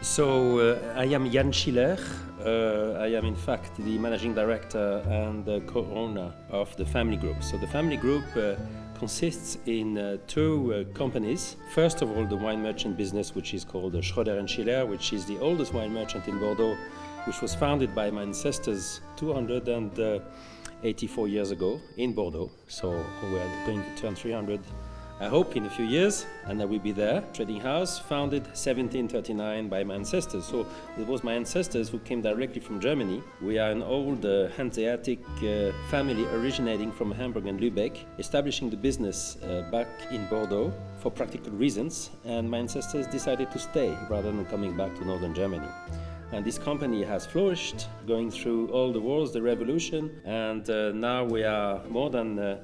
I am Jan Schiller. I am in fact the managing director and the co-owner of the family group. So the family group consists in two companies. First of all, the wine merchant business, which is called Schröder Schÿler, which is the oldest wine merchant in Bordeaux, which was founded by my ancestors 284 years ago in Bordeaux. So we are going to turn 300, I hope, in a few years, and I will be there. Trading house founded 1739 by my ancestors. So it was my ancestors who came directly from Germany. We are an old Hanseatic family originating from Hamburg and Lübeck, establishing the business back in Bordeaux for practical reasons, and my ancestors decided to stay rather than coming back to northern Germany. And this company has flourished, going through all the wars, the revolution, and now we are more than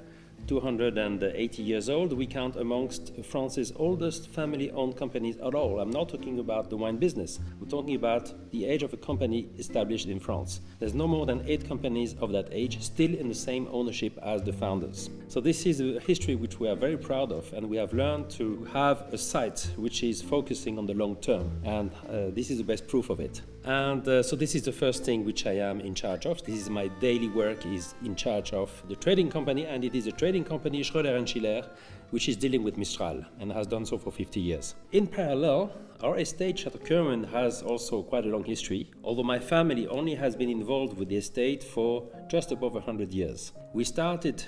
280 years old. We count amongst France's oldest family-owned companies at all. I'm not talking about the wine business. I'm talking about the age of a company established in France. There's no more than 8 companies of that age still in the same ownership as the founders. So this is a history which we are very proud of, and we have learned to have a site which is focusing on the long term, and this is the best proof of it. And so this is the first thing which I am in charge of. This is my daily work, is in charge of the trading company, and it is a trading company, Schröder Schÿler, which is dealing with Mistral and has done so for 50 years. In parallel, our estate, Château Kirwan, has also quite a long history, although my family only has been involved with the estate for just above 100 years. We started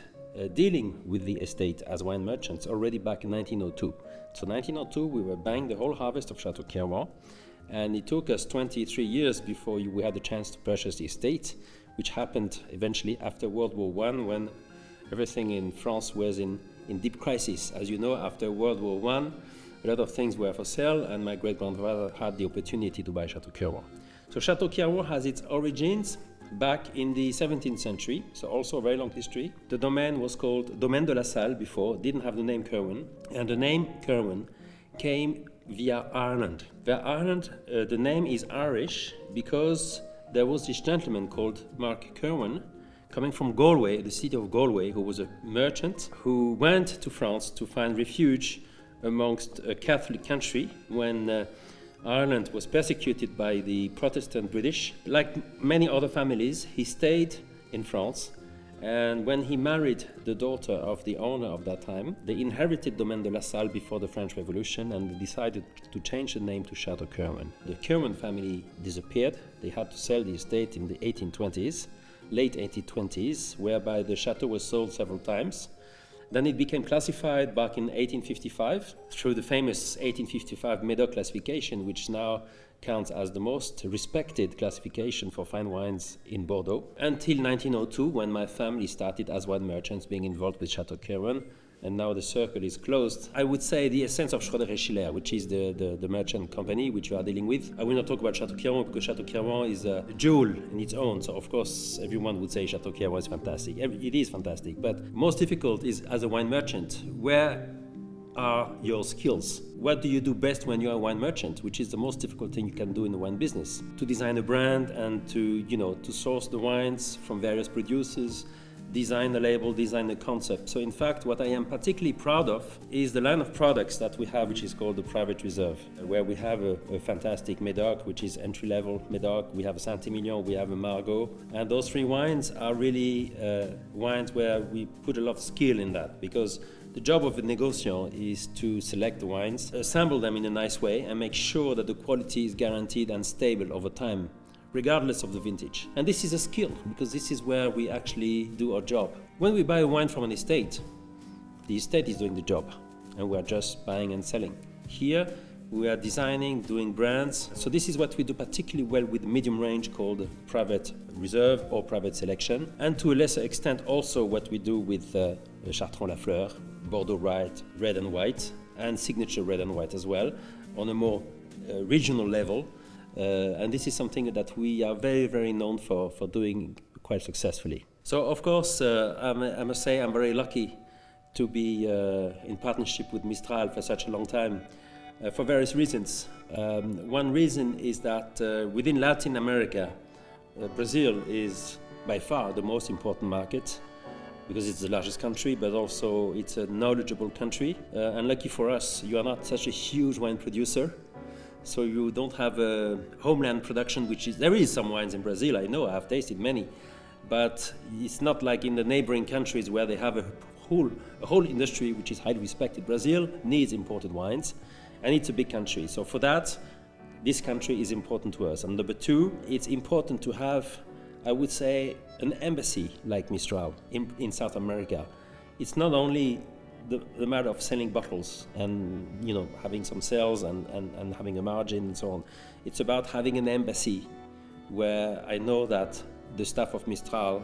dealing with the estate as wine merchants already back in 1902. So 1902, we were buying the whole harvest of Château Kirwan, and it took us 23 years before we had the chance to purchase the estate, which happened eventually after World War I, when everything in France was in deep crisis. As you know, after World War I, a lot of things were for sale, and my great-grandfather had the opportunity to buy Château Kirwan. So Château Kirwan has its origins back in the 17th century, so also a very long history. The domain was called Domaine de la Salle before, didn't have the name Kirwan, and the name Kirwan came via Ireland. Via Ireland, the name is Irish because there was this gentleman called Mark Kirwan, coming from Galway, the city of Galway, who was a merchant who went to France to find refuge amongst a Catholic country when Ireland was persecuted by the Protestant British. Like many other families, he stayed in France, and when he married the daughter of the owner of that time, they inherited Domaine de la Salle before the French Revolution, and they decided to change the name to Château Kirwan. The Kirwan family disappeared. They had to sell the estate in the 1820s, late 1820s, whereby the chateau was sold several times. Then it became classified back in 1855 through the famous 1855 Médoc classification, which now counts as the most respected classification for fine wines in Bordeaux, until 1902, when my family started as wine merchants being involved with Château Kirwan, and now the circle is closed. I would say the essence of Schröder Schÿler, which is the merchant company which you are dealing with. I will not talk about Château Kirwan because Château Kirwan is a jewel in its own, so of course everyone would say Château Kirwan is fantastic. It is fantastic, but most difficult is, as a wine merchant, where are your skills? What do you do best when you're a wine merchant, which is the most difficult thing you can do in the wine business? To design a brand and to source the wines from various producers, design a label, design a concept. So in fact, what I am particularly proud of is the line of products that we have, which is called the Private Reserve, where we have a fantastic Médoc, which is entry-level Médoc. We have a Saint-Émilion, we have a Margaux. And those 3 wines are really wines where we put a lot of skill in that, because the job of a negociant is to select the wines, assemble them in a nice way, and make sure that the quality is guaranteed and stable over time, regardless of the vintage. And this is a skill, because this is where we actually do our job. When we buy a wine from an estate, the estate is doing the job, and we are just buying and selling. Here, we are designing, doing brands. So this is what we do particularly well with medium range called Private Reserve or Private Selection, and to a lesser extent also what we do with Chartron Lafleur, Bordeaux White, Red and White, and Signature Red and White as well, on a more regional level. And this is something that we are very, very known for doing quite successfully. So of course, I must say I'm very lucky to be in partnership with Mistral for such a long time, for various reasons. One reason is that within Latin America, Brazil is by far the most important market, because it's the largest country, but also it's a knowledgeable country. And lucky for us, you are not such a huge wine producer. So you don't have a homeland production, there is some wines in Brazil, I know, I've tasted many, but it's not like in the neighboring countries where they have a whole industry which is highly respected. Brazil needs imported wines, and it's a big country. So for that, this country is important to us. And number two, it's important to have, I would say, an embassy like Mistral in South America. It's not only the matter of selling bottles and having some sales and having a margin and so on. It's about having an embassy where I know that the staff of Mistral,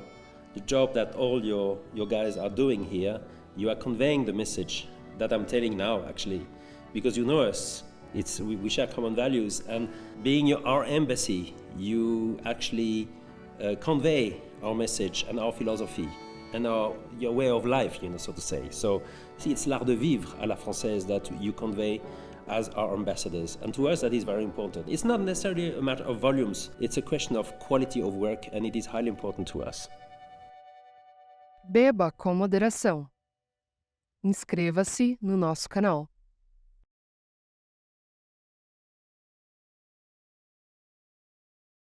the job that all your guys are doing here, you are conveying the message that I'm telling now, actually, because you know us. We share common values, and being our embassy, you actually convey our message and our philosophy and your way of life, so to say. So, see, it's l'art de vivre à la française that you convey as our ambassadors. And to us, that is very important. It's not necessarily a matter of volumes. It's a question of quality of work, and it is highly important to us. Beba com moderação. Inscreva-se no nosso canal.